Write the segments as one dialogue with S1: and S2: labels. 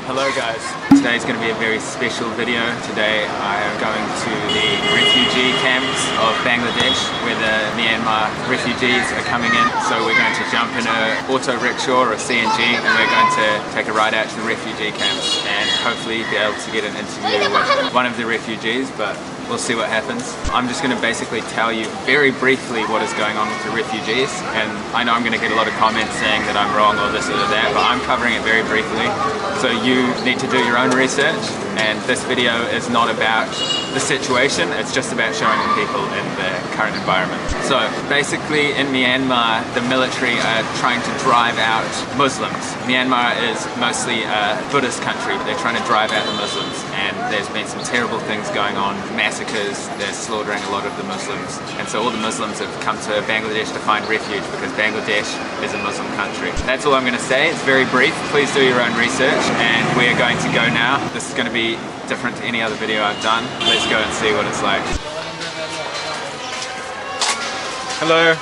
S1: Hello guys, today's going to be a very special video. Today I am going to the refugee camps of Bangladesh where the Myanmar refugees are coming in. So we're going to jump in an auto rickshaw or a CNG and we're going to take a ride out to the refugee camps and hopefully be able to get an interview with one of the refugees, but we'll see what happens. I'm just going to basically tell you very briefly what is going on with the refugees, and I know I'm going to get a lot of comments saying that I'm wrong or this or that, but I'm covering it very briefly. So you need to do your own research, and this video is not about the situation, it's just about showing the people in the current environment. So basically in Myanmar, the military are trying to drive out Muslims. Myanmar is mostly a Buddhist country, but they're trying to drive out the Muslims, and there's been some terrible things going on, massacres, they're slaughtering a lot of the Muslims, and so all the Muslims have come to Bangladesh to find refuge because Bangladesh is a Muslim country. That's all I'm going to say. It's very brief. Please do your own research, and we're going to go now. This is going to be different to any other video I've done. Let's go and see what it's like. Hello.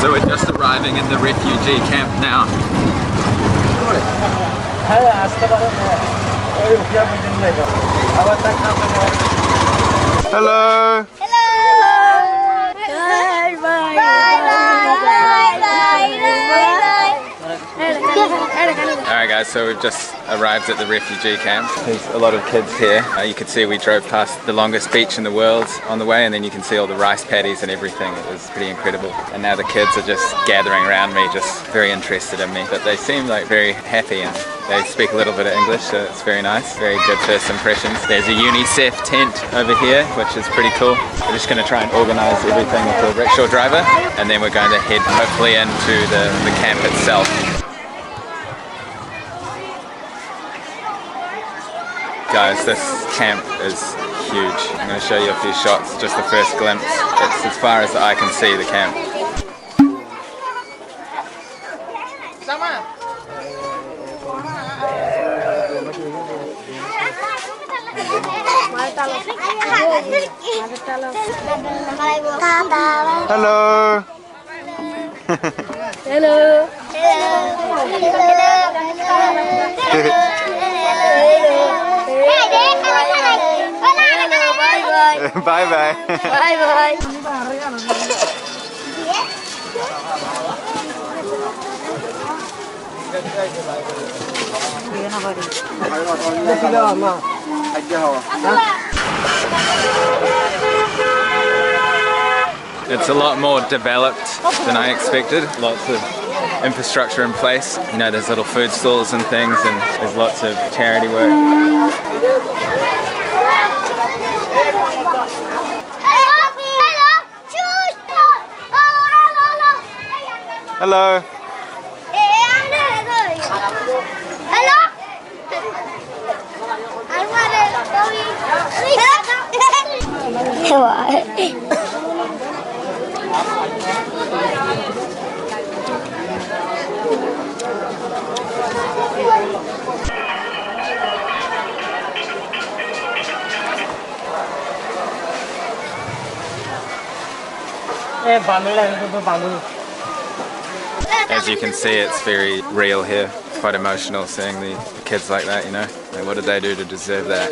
S1: So we're just arriving in the refugee camp now. Hello! Alright guys, so we've just arrived at the refugee camp. There's a lot of kids here. You can see we drove past the longest beach in the world on the way, and then you can see all the rice paddies and everything. It was pretty incredible. And now the kids are just gathering around me, just very interested in me. But they seem like very happy, and they speak a little bit of English, so it's very nice. Very good first impressions. There's a UNICEF tent over here, which is pretty cool. We're just going to try and organise everything with the rickshaw driver, and then we're going to head hopefully into the camp itself. Guys, this camp is huge. I'm going to show you a few shots, just the first glimpse. It's as far as the eye can see the camp. Hello!
S2: Hello!
S1: Bye bye.
S2: Bye bye.
S1: It's a lot more developed than I expected. Lots of infrastructure in place. You know, there's little food stalls and things, and there's lots of charity work. Hello. As you can see, it's very real here. Quite emotional seeing the kids like that, you know. Like, what did they do to deserve that?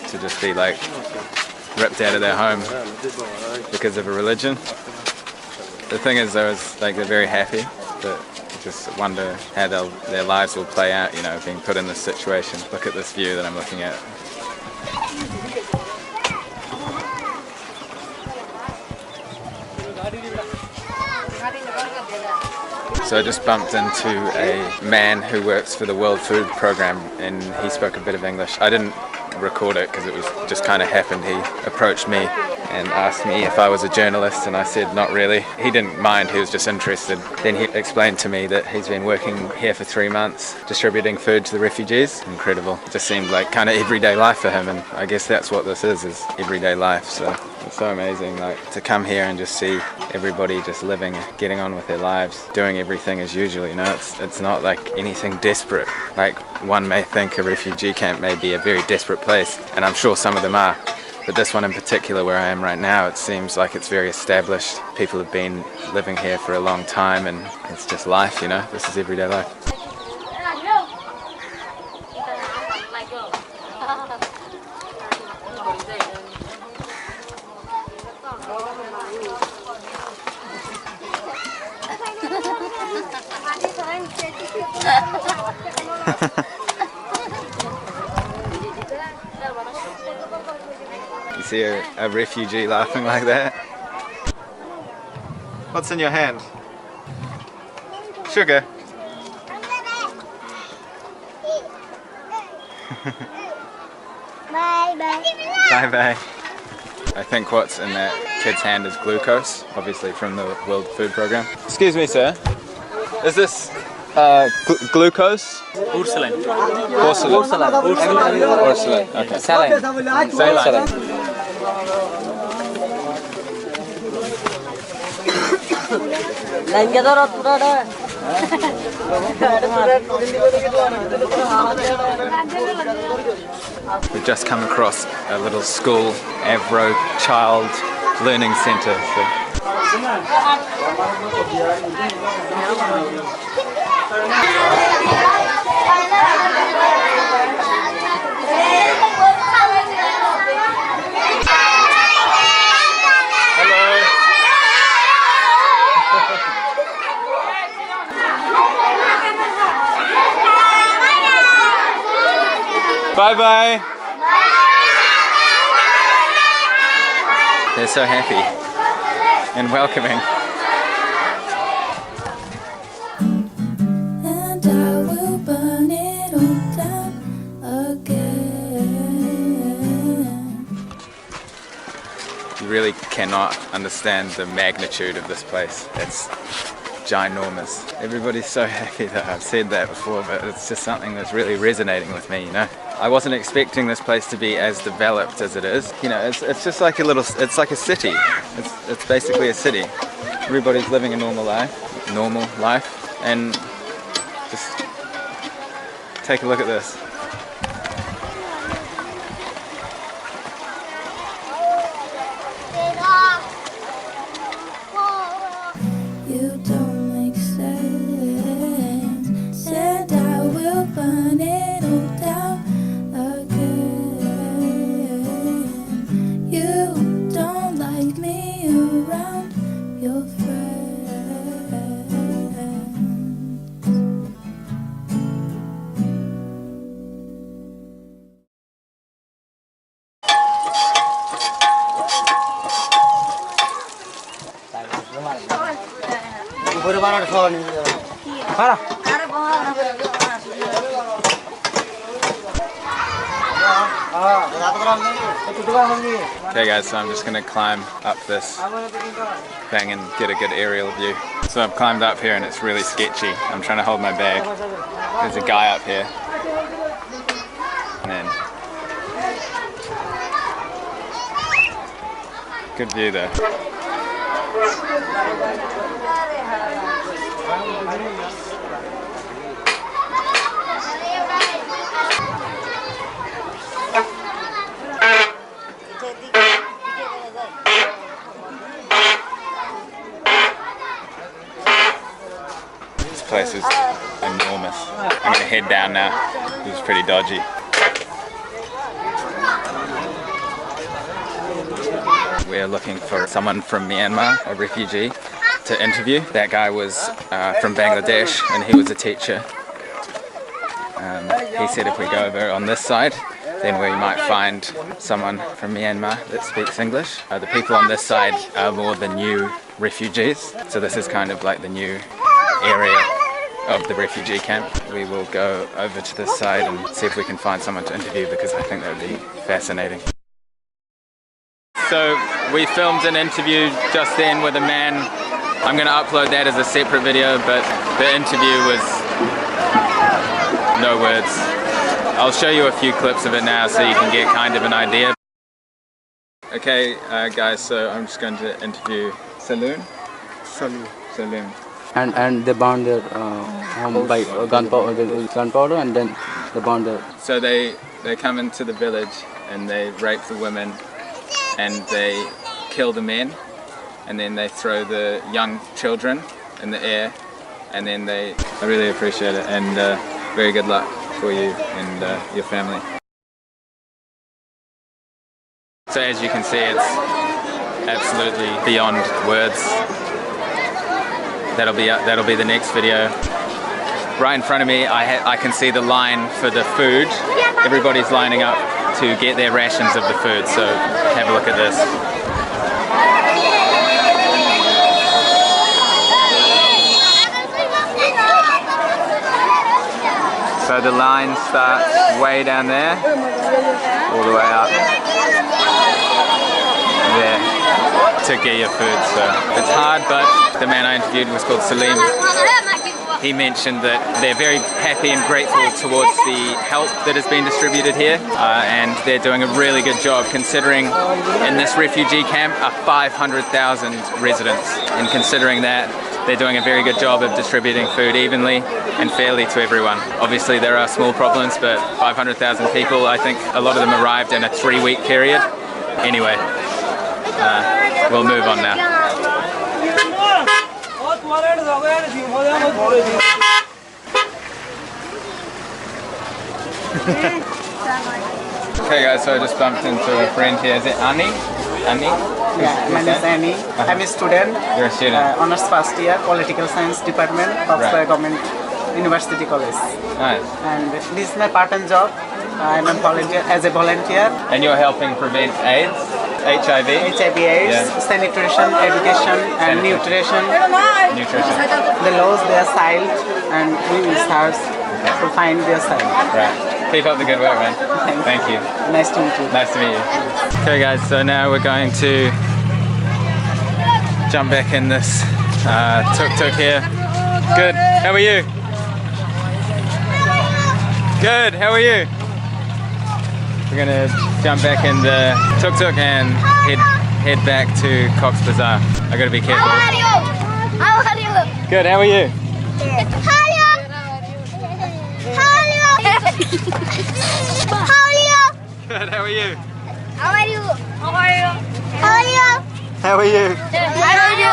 S1: To just be like ripped out of their home because of a religion. The thing is though, is like they're very happy, but you just wonder how their lives will play out, you know, being put in this situation. Look at this view that I'm looking at. So I just bumped into a man who works for the World Food Programme, and he spoke a bit of English. I didn't record it because it was just kind of happened. He approached me and asked me if I was a journalist, and I said not really. He didn't mind, he was just interested. Then he explained to me that he's been working here for 3 months distributing food to the refugees. Incredible. It just seemed like kind of everyday life for him, and I guess that's what this is everyday life. So it's so amazing, like, to come here and just see everybody just living, getting on with their lives, doing everything as usual, you know. It's not like anything desperate. Like, one may think a refugee camp may be a very desperate place, and I'm sure some of them are. But this one in particular, where I am right now, it seems like it's very established. People have been living here for a long time, and it's just life, you know. This is everyday life. You see a refugee laughing like that? What's in your hand? Sugar.
S2: Bye bye.
S1: Bye bye. I think what's in that kid's hand is glucose, obviously from the World Food Programme. Excuse me, sir. Is this glucose?
S3: Porcelain.
S1: Porcelain. Porcelain. Okay. Saline. We've just come across a little school, Avro Child Learning Centre. Bye bye. They're so happy and welcoming.
S4: And I will burn it all down again.
S1: You really cannot understand the magnitude of this place. It's ginormous. Everybody's so happy that I've said that before, but it's just something that's really resonating with me, you know. I wasn't expecting this place to be as developed as it is. You know, it's just like it's like a city. It's basically a city. Everybody's living a normal life, and just take a look at this.
S4: You don't make sense. Said I will burn it all down again. You don't like me around your friends.
S1: Okay guys, so I'm just going to climb up this thing and get a good aerial view. So I've climbed up here and it's really sketchy. I'm trying to hold my bag. There's a guy up here. And then good view there. This place is enormous. I'm gonna head down now. It's pretty dodgy. We're looking for someone from Myanmar, a refugee, to interview. That guy was from Bangladesh and he was a teacher. He said if we go over on this side, then we might find someone from Myanmar that speaks English. The people on this side are more the new refugees, so this is kind of like the new area of the refugee camp. We will go over to this side and see if we can find someone to interview because I think that would be fascinating. So we filmed an interview just then with a man. I'm going to upload that as a separate video, but the interview was no words. I'll show you a few clips of it now so you can get kind of an idea. Okay guys, so I'm just going to interview Saloon.
S2: And they bound their home by gunpowder, and then they bound their...
S1: So they come into the village and they rape the women and they kill the men, and then they throw the young children in the air, and then I really appreciate it, and very good luck for you and your family. So as you can see, it's absolutely beyond words. That'll be the next video. Right in front of me, I can see the line for the food. Everybody's lining up to get their rations of the food, so have a look at this. So the line starts way down there, all the way up there to get your food. So it's hard, but the man I interviewed was called Salim. He mentioned that they're very happy and grateful towards the help that has been distributed here, and they're doing a really good job considering in this refugee camp are 500,000 residents, and considering that they're doing a very good job of distributing food evenly and fairly to everyone. Obviously there are small problems, but 500,000 people, I think a lot of them arrived in a 3-week period. Anyway, we'll move on now. Okay guys, so I just bumped into a friend here. Is it Annie? Annie?
S3: Yeah, my name is Annie. I'm a student.
S1: You're a student?
S3: Honors first year, Political Science Department of Government University College.
S1: Nice.
S3: And this is my part-time job. I'm a volunteer, as a volunteer.
S1: And you're helping prevent AIDS? HIV?
S3: HIV, AIDS, sanitation, education, and nutrition.
S1: Nutrition.
S3: The laws, they are silent, and we will start to find their side.
S1: Right. Keep up the good work, man. Thank you.
S3: Nice to meet you.
S1: Nice to meet you. Okay guys, so now we're going to jump back in this tuk-tuk here. Good, how are you? Good, how are you? We're gonna jump back in the tuk-tuk and head back to Cox's Bazar. I gotta be careful.
S5: How are you? How are you?
S1: Good, how are you?
S5: How are you? How are you? How are you?
S1: Good, how are you?
S5: How are you? How are you? How are you?
S1: How are you?
S5: How are you?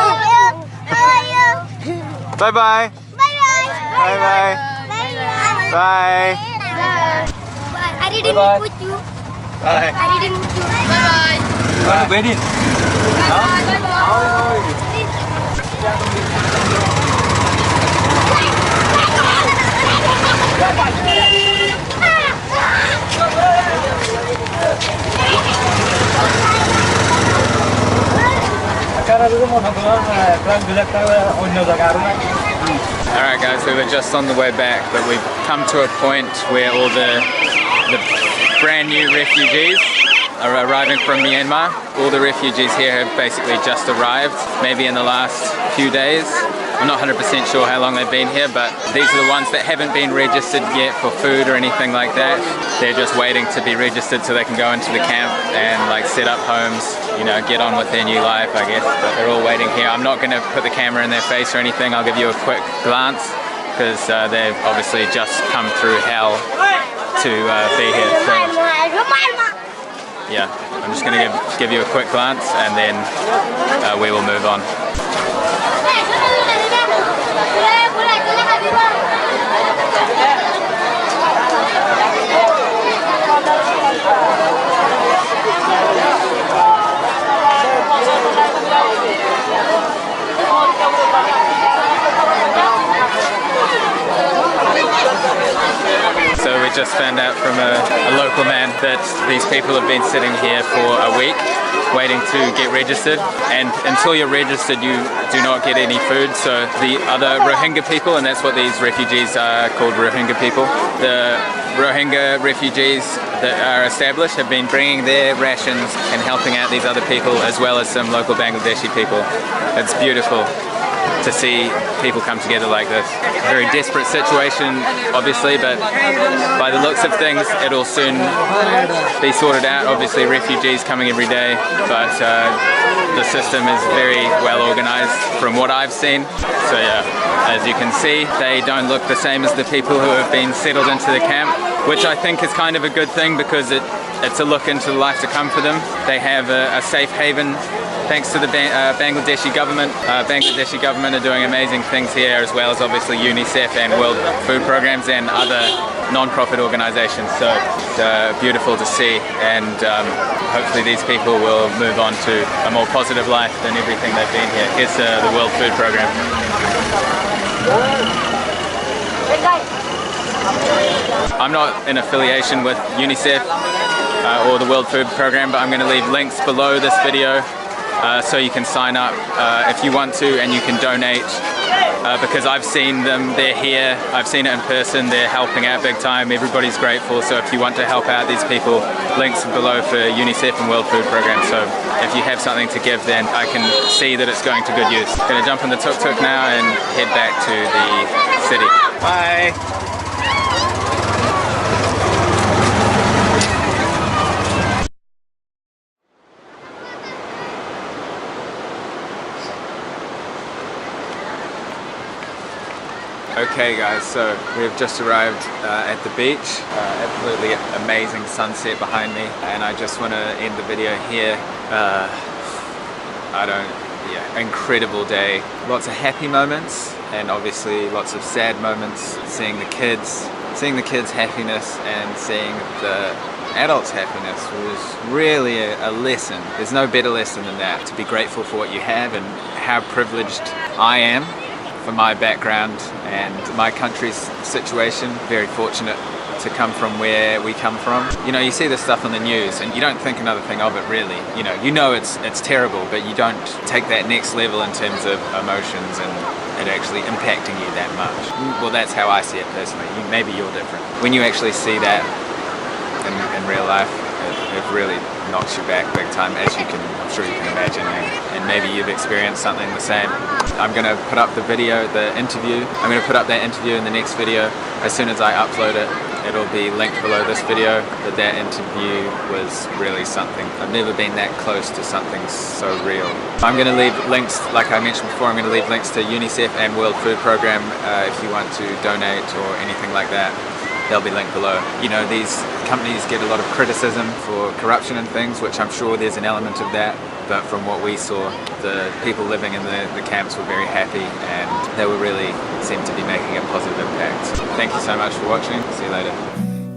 S5: How are you?
S1: Bye-bye.
S5: Bye-bye.
S1: Bye-bye.
S5: Bye-bye.
S1: Bye.
S5: I didn't meet with you.
S1: Bye.
S5: I didn't meet you. Bye-bye.
S1: Where did? Alright guys, we were just on the way back, but we've come to a point where all the brand new refugees are arriving from Myanmar. All the refugees here have basically just arrived, maybe in the last few days. I'm not 100% sure how long they've been here, but these are the ones that haven't been registered yet for food or anything like that. They're just waiting to be registered so they can go into the camp and like set up homes, you know, get on with their new life, I guess. But they're all waiting here. I'm not going to put the camera in their face or anything. I'll give you a quick glance because they've obviously just come through hell to be here. So, yeah, I'm just going to give you a quick glance and then we will move on. So we just just found out from a local man that these people have been sitting here for a week waiting to get registered, and until you're registered you do not get any food. So the other Rohingya people, and that's what these refugees are called, Rohingya people, the Rohingya refugees that are established have been bringing their rations and helping out these other people as well as some local Bangladeshi people. It's beautiful to see people come together like this. Very desperate situation obviously, but by the looks of things it'll soon be sorted out. Obviously refugees coming every day, but the system is very well organized from what I've seen. So yeah, as you can see, they don't look the same as the people who have been settled into the camp, which I think is kind of a good thing because it's a look into the life to come for them. They have a safe haven thanks to the Bangladeshi government. Bangladeshi government are doing amazing things here, as well as obviously UNICEF and World Food Programs and other non-profit organizations. So it's beautiful to see, and hopefully these people will move on to a more positive life than everything they've been here. Here's the World Food Program. I'm not in affiliation with UNICEF or the World Food Program, but I'm going to leave links below this video so you can sign up if you want to, and you can donate because I've seen them, they're here, I've seen it in person, they're helping out big time, everybody's grateful. So if you want to help out these people, links below for UNICEF and World Food Program. So if you have something to give, then I can see that it's going to good use. I'm going to jump in the tuk-tuk now and head back to the city. Bye! Okay guys, so we've just arrived at the beach. Absolutely amazing sunset behind me, and I just want to end the video here. Incredible day. Lots of happy moments and obviously lots of sad moments. Seeing the kids happiness and seeing the adults' happiness was really a lesson. There's no better lesson than that, to be grateful for what you have and how privileged I am for my background and my country's situation. Very fortunate to come from where we come from. You know, you see this stuff on the news and you don't think another thing of it really. You know it's terrible, but you don't take that next level in terms of emotions and it actually impacting you that much. Well, that's how I see it personally. Maybe you're different. When you actually see that in real life, it really knocks you back big time, as I'm sure you can imagine, and maybe you've experienced something the same. I'm going to put up the video, the interview. I'm going to put up that interview in the next video. As soon as I upload it, it'll be linked below this video. That interview was really something. I've never been that close to something so real. I'm going to leave links, like I mentioned before, I'm going to leave links to UNICEF and World Food Program if you want to donate or anything like that. They'll be linked below. You know, these companies get a lot of criticism for corruption and things, which I'm sure there's an element of that, but from what we saw, the people living in the camps were very happy and they were really seemed to be making a positive impact. Thank you so much for watching. See you later.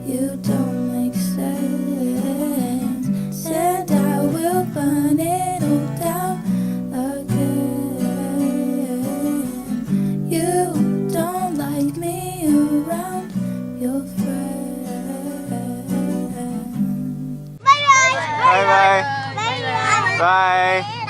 S4: You don't make sense, and I will burn it all down again. You don't like me around your friend.
S5: Bye bye.
S1: Bye bye.
S5: Bye bye.
S1: Bye.